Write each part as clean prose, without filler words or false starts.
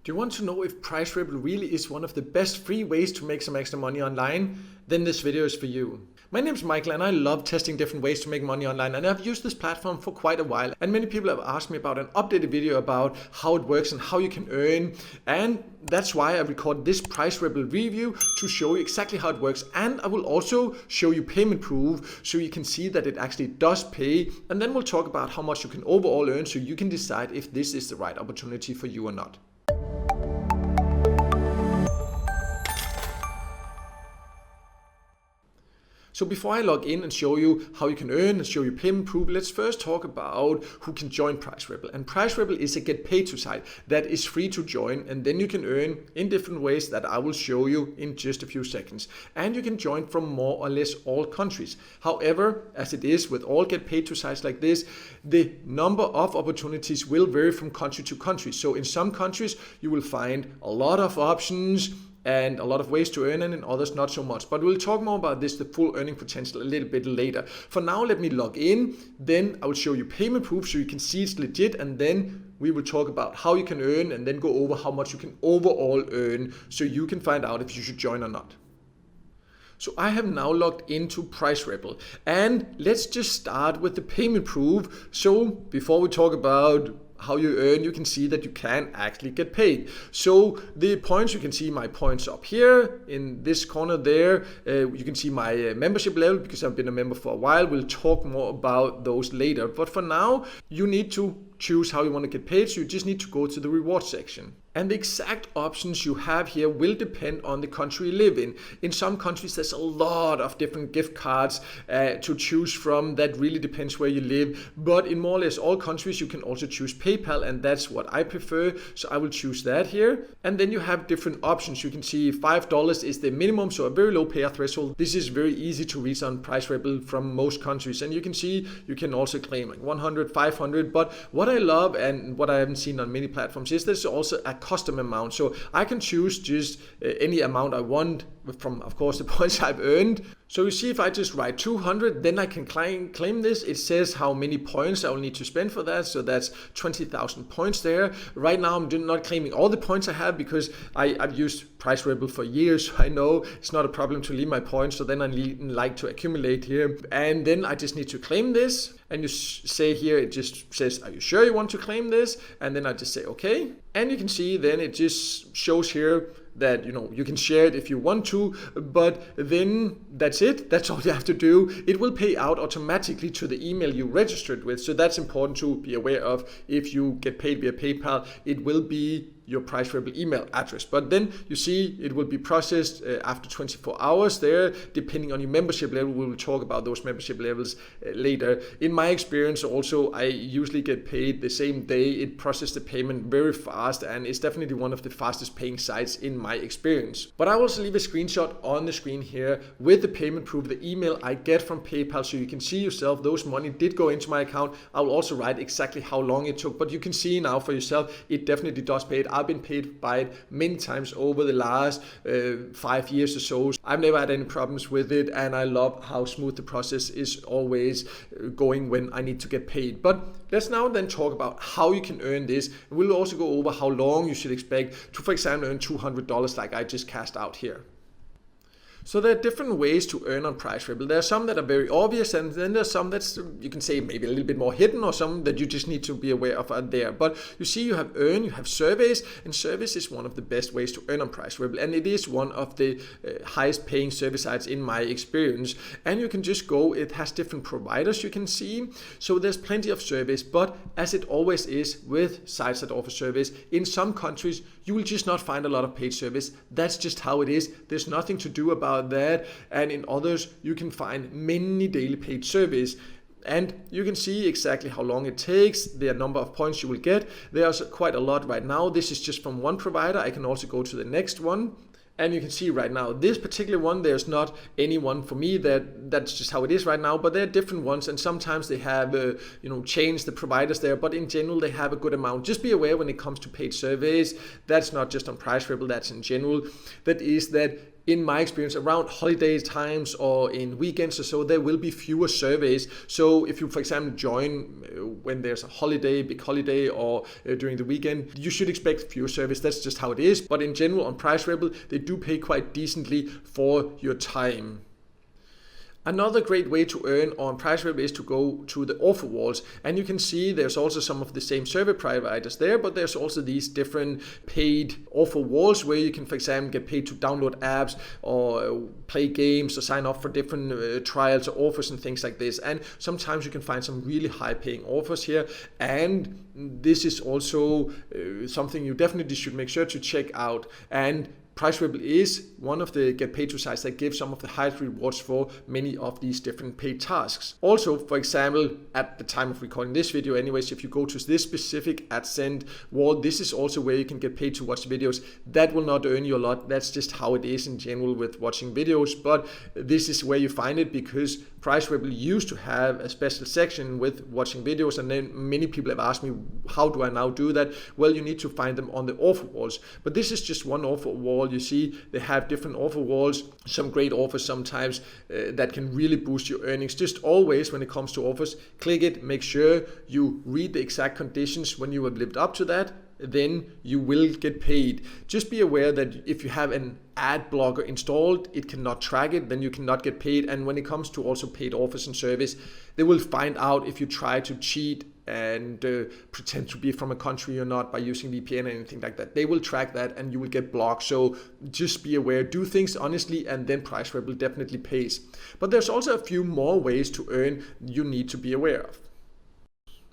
Do you want to know if PrizeRebel really is one of the best free ways to make some extra money online? Then this video is for you. My name is Michael and I love testing different ways to make money online, and I've used this platform for quite a while, and many people have asked me about an updated video about how it works and how you can earn, and that's why I record this PrizeRebel review to show you exactly how it works, and I will also show you payment proof so you can see that it actually does pay, and then we'll talk about how much you can overall earn so you can decide if this is the right opportunity for you or not. So before I log in and show you how you can earn and show you payment proof, let's first talk about who can join PrizeRebel. And PrizeRebel is a get paid to site that is free to join, and then you can earn in different ways that I will show you in just a few seconds. And you can join from more or less all countries. However, as it is with all get paid to sites like this, the number of opportunities will vary from country to country. So in some countries you will find a lot of options and a lot of ways to earn, and in others not so much. But we'll talk more about this, the full earning potential, a little bit later. For now, let me log in, then I will show you payment proof so you can see it's legit, and then we will talk about how you can earn and then go over how much you can overall earn so you can find out if you should join or not. So I have now logged into PrizeRebel, and let's just start with the payment proof. So before we talk about how you earn, you can see that you can actually get paid. So the points, you can see my points up here in this corner there. You can see my membership level because I've been a member for a while. We'll talk more about those later. But for now, you need to choose how you want to get paid. So you just need to go to the reward section. And the exact options you have here will depend on the country you live in. In some countries, there's a lot of different gift cards to choose from. That really depends where you live. But in more or less all countries, you can also choose PayPal, and that's what I prefer. So I will choose that here. And then you have different options. You can see $5 is the minimum, so a very low payer threshold. This is very easy to reach on PrizeRebel from most countries. And you can see you can also claim like 100, 500. But what I love and what I haven't seen on many platforms is there's also a custom amount. So I can choose just any amount I want from, of course, the points I've earned. So you see, if I just write 200, then I can claim this. It says how many points I will need to spend for that. So that's 20,000 points there. Right now, I'm not claiming all the points I have because I've used PrizeRebel for years. So I know it's not a problem to leave my points. So then I like to accumulate here. And then I just need to claim this. And you say here, it just says, are you sure you want to claim this? And then I just say, okay. And you can see then it just shows here that you can share it if you want to, but then that's it. That's all you have to do. It will pay out automatically to the email you registered with. So that's important to be aware of. If you get paid via PayPal, it will be your PrizeRebel email address. But then you see it will be processed after 24 hours there, depending on your membership level. We will talk about those membership levels later. In my experience also, I usually get paid the same day. It processes the payment very fast, and it's definitely one of the fastest paying sites in my experience. But I will also leave a screenshot on the screen here with the payment proof, the email I get from PayPal, so you can see yourself those money did go into my account. I will also write exactly how long it took, but you can see now for yourself, it definitely does pay it. I've been paid by it many times over the last 5 years or so. I've never had any problems with it, and I love how smooth the process is always going when I need to get paid. But let's now then talk about how you can earn this. We'll also go over how long you should expect to, for example, earn $200 like I just cast out here. So there are different ways to earn on PrizeRebel. There are some that are very obvious, and then there's some that's, you can say, maybe a little bit more hidden, or some that you just need to be aware of are there. But you see, you have earn, you have surveys, and surveys is one of the best ways to earn on PrizeRebel, and it is one of the highest paying survey sites in my experience. And you can just go, it has different providers you can see. So there's plenty of surveys, but as it always is with sites that offer surveys, in some countries, you will just not find a lot of paid surveys. That's just how it is. There's nothing to do about that, and in others you can find many daily paid surveys, and you can see exactly how long it takes, the number of points you will get. There's quite a lot right now. This is just from one provider. I can also go to the next one, and you can see right now this particular one, there's not any one for me. That's just how it is right now, but there are different ones, and sometimes they have changed the providers there, but in general they have a good amount. Just be aware when it comes to paid surveys, that's not just on PrizeRebel, that's in general, that is that in my experience, around holiday times or in weekends or so, there will be fewer surveys. So if you, for example, join when there's a holiday, big holiday, or during the weekend, you should expect fewer surveys. That's just how it is. But in general, on PrizeRebel, they do pay quite decently for your time. Another great way to earn on PrizeRebel is to go to the offer walls, and you can see there's also some of the same survey providers there, but there's also these different paid offer walls where you can, for example, get paid to download apps or play games or sign up for different trials or offers and things like this. And sometimes you can find some really high paying offers here, and this is also something you definitely should make sure to check out. And PrizeRebel is one of the get paid to sites that give some of the highest rewards for many of these different paid tasks. Also, for example, at the time of recording this video anyways, if you go to this specific AdSend wall, this is also where you can get paid to watch videos. That will not earn you a lot. That's just how it is in general with watching videos, but this is where you find it because PrizeRebel used to have a special section with watching videos, and then many people have asked me, how do I now do that? Well, you need to find them on the offer walls, but this is just one offer wall. You see they have different offer walls, some great offers sometimes that can really boost your earnings. Just always when it comes to offers, click it, make sure you read the exact conditions. When you have lived up to that, then you will get paid. Just be aware that if you have an ad blocker installed, it cannot track it, then you cannot get paid. And when it comes to also paid offers and service, they will find out if you try to cheat and pretend to be from a country you're not by using VPN or anything like that. They will track that and you will get blocked. So just be aware, do things honestly, and then PrizeRebel definitely pays. But there's also a few more ways to earn you need to be aware of.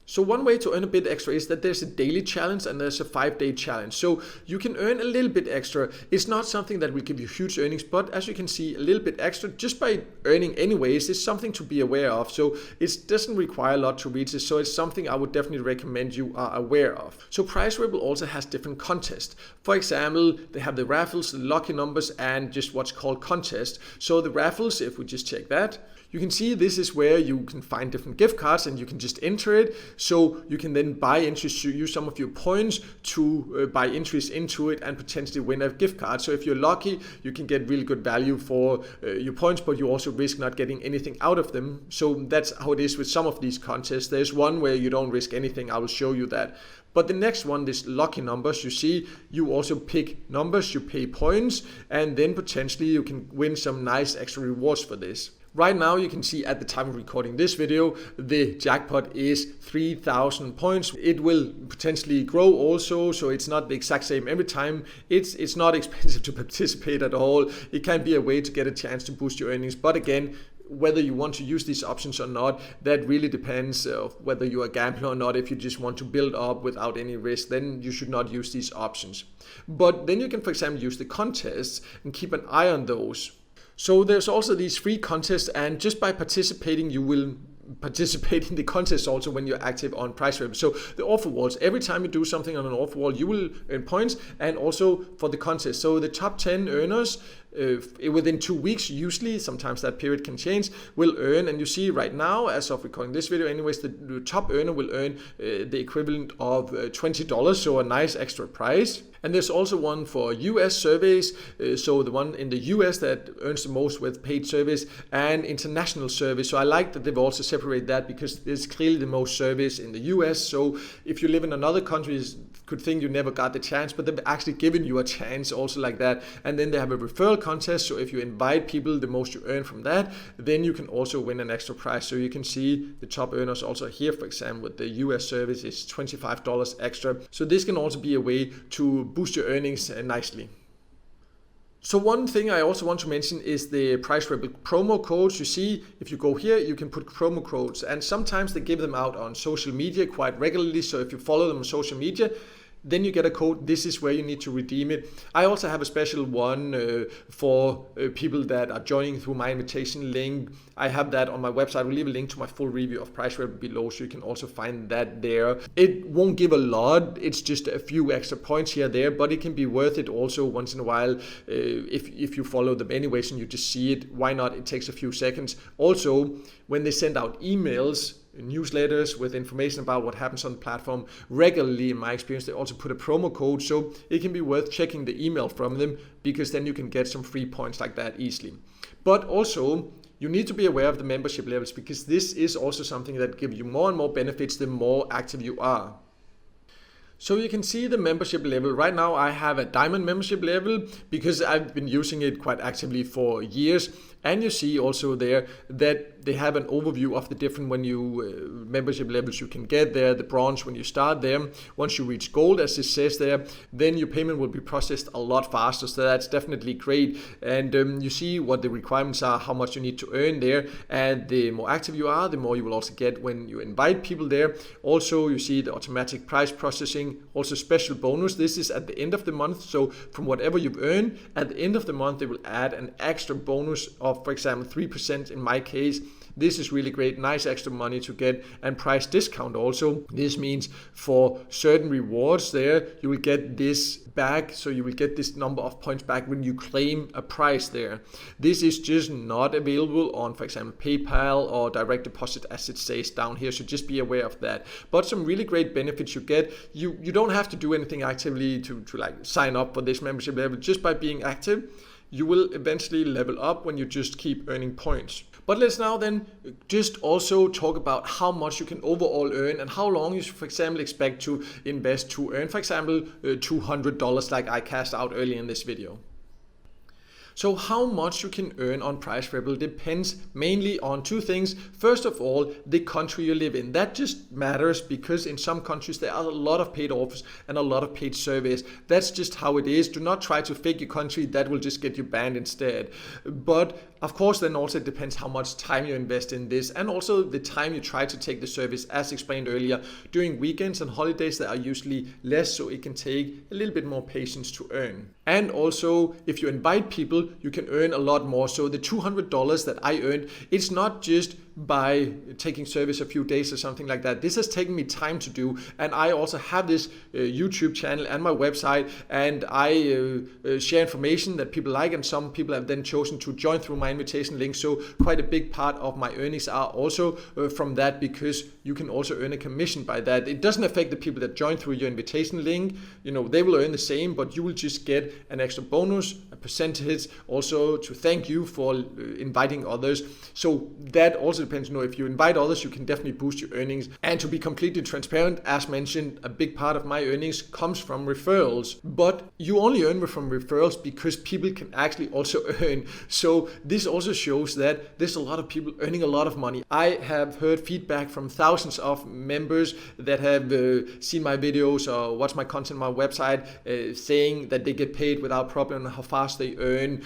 So one way to earn a bit extra is that there's a daily challenge and there's a 5-day challenge. So you can earn a little bit extra. It's not something that will give you huge earnings, but as you can see, a little bit extra just by earning anyways is something to be aware of. So it doesn't require a lot to reach this. So it's something I would definitely recommend you are aware of. So PrizeRebel also has different contests. For example, they have the raffles, the lucky numbers, and just what's called contests. So the raffles, if we just check that, you can see this is where you can find different gift cards and you can just enter it. So you can then buy entries, use some of your points to buy entries into it and potentially win a gift card. So if you're lucky, you can get really good value for your points, but you also risk not getting anything out of them. So that's how it is with some of these contests. There's one where you don't risk anything. I will show you that. But the next one, this lucky numbers, you see, you also pick numbers, you pay points, and then potentially you can win some nice extra rewards for this. Right now, you can see at the time of recording this video, the jackpot is 3,000 points. It will potentially grow also, so it's not the exact same every time. It's not expensive to participate at all. It can be a way to get a chance to boost your earnings. But again, whether you want to use these options or not, that really depends of whether you're a gambler or not. If you just want to build up without any risk, then you should not use these options. But then you can, for example, use the contests and keep an eye on those. So there's also these free contests, and just by participating, you will participate in the contest also when you're active on PrizeRebel. So the offer walls, every time you do something on an offer wall, you will earn points, and also for the contest. So the top 10 earners within 2 weeks, usually, sometimes that period can change, will earn, and you see right now, as of recording this video anyways, the top earner will earn the equivalent of $20, so a nice extra prize. And there's also one for US surveys, so the one in the US that earns the most with paid surveys, and international surveys. So I like that they've also separated that because there's clearly the most surveys in the US. So if you live in another country, you could think you never got the chance, but they've actually given you a chance also like that. And then they have a referral contest. So if you invite people, the most you earn from that, then you can also win an extra prize. So you can see the top earners also here, for example, with the US surveys is $25 extra. So this can also be a way to boost your earnings nicely. So one thing I also want to mention is the PrizeRebel promo codes. You see, if you go here, you can put promo codes, and sometimes they give them out on social media quite regularly. So if you follow them on social media, then you get a code. This is where you need to redeem it. I also have a special one for people that are joining through my invitation link. I have that on my website. I will leave a link to my full review of PrizeRebel below, so you can also find that there. It won't give a lot. It's just a few extra points here there, but it can be worth it also once in a while if you follow them anyways and you just see it. Why not? It takes a few seconds. Also, when they send out emails, newsletters with information about what happens on the platform regularly. In my experience, they also put a promo code, so it can be worth checking the email from them, because then you can get some free points like that easily. But also, you need to be aware of the membership levels, because this is also something that gives you more and more benefits the more active you are. So you can see the membership level. Right now I have a diamond membership level because I've been using it quite actively for years. And you see also there that they have an overview of the different membership levels you can get there. The bronze when you start there. Once you reach gold, as it says there, then your payment will be processed a lot faster. So that's definitely great. And you see what the requirements are, how much you need to earn there. And the more active you are, the more you will also get when you invite people there. Also, you see the automatic price processing, also special bonus. This is at the end of the month. So from whatever you've earned, at the end of the month, they will add an extra bonus of, for example, 3% in my case. This is really great, nice extra money to get, and price discount also. This means for certain rewards there, you will get this back, so you will get this number of points back when you claim a prize there. This is just not available on, for example, PayPal or direct deposit, as it says down here, so just be aware of that. But some really great benefits you get. You don't have to do anything actively to like sign up for this membership level. Just by being active, you will eventually level up when you just keep earning points. But let's now then just also talk about how much you can overall earn and how long you should, for example, expect to invest to earn, for example, $200 like I cast out earlier in this video. So how much you can earn on PrizeRebel depends mainly on two things. First of all, the country you live in. That just matters because in some countries there are a lot of paid offers and a lot of paid surveys. That's just how it is. Do not try to fake your country. That will just get you banned instead. But of course, then also it depends how much time you invest in this, and also the time you try to take the service. As explained earlier, during weekends and holidays there are usually less, so it can take a little bit more patience to earn. And also, if you invite people, you can earn a lot more. So the $200 that I earned, it's not just by taking service a few days or something like that. This has taken me time to do, and I also have this YouTube channel and my website, and I share information that people like, and some people have then chosen to join through my invitation link. So quite a big part of my earnings are also from that, because you can also earn a commission by that. It doesn't affect the people that join through your invitation link. You know, they will earn the same, but you will just get an extra bonus, a percentage, also to thank you for inviting others. So that also depends. You know, if you invite others, you can definitely boost your earnings. And to be completely transparent, as mentioned, a big part of my earnings comes from referrals. But you only earn from referrals because people can actually also earn. So this also shows that there's a lot of people earning a lot of money. I have heard feedback from thousands of members that have seen my videos or watched my content on my website, saying that they get paid without problem and how fast they earn.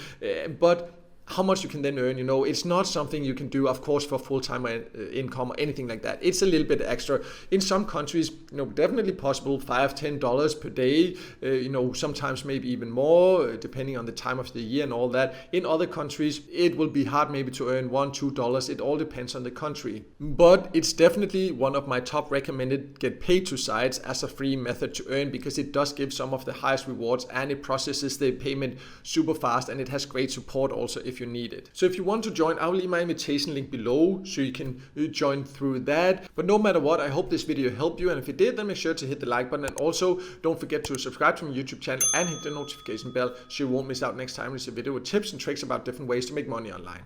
But how much you can then earn, you know, it's not something you can do, of course, for full-time income or anything like that. It's a little bit extra. In some countries, you know, definitely possible, $5-10 per day, you know, sometimes maybe even more, depending on the time of the year and all that. In other countries, it will be hard maybe to earn $1-2. It all depends on the country. But it's definitely one of my top recommended get paid to sites as a free method to earn, because it does give some of the highest rewards, and it processes the payment super fast, and it has great support also if you need it. So if you want to join, I'll leave my invitation link below so you can join through that. But no matter what, I hope this video helped you, and if it did, then make sure to hit the like button, and also don't forget to subscribe to my YouTube channel and hit the notification bell so you won't miss out next time there's a video with tips and tricks about different ways to make money online.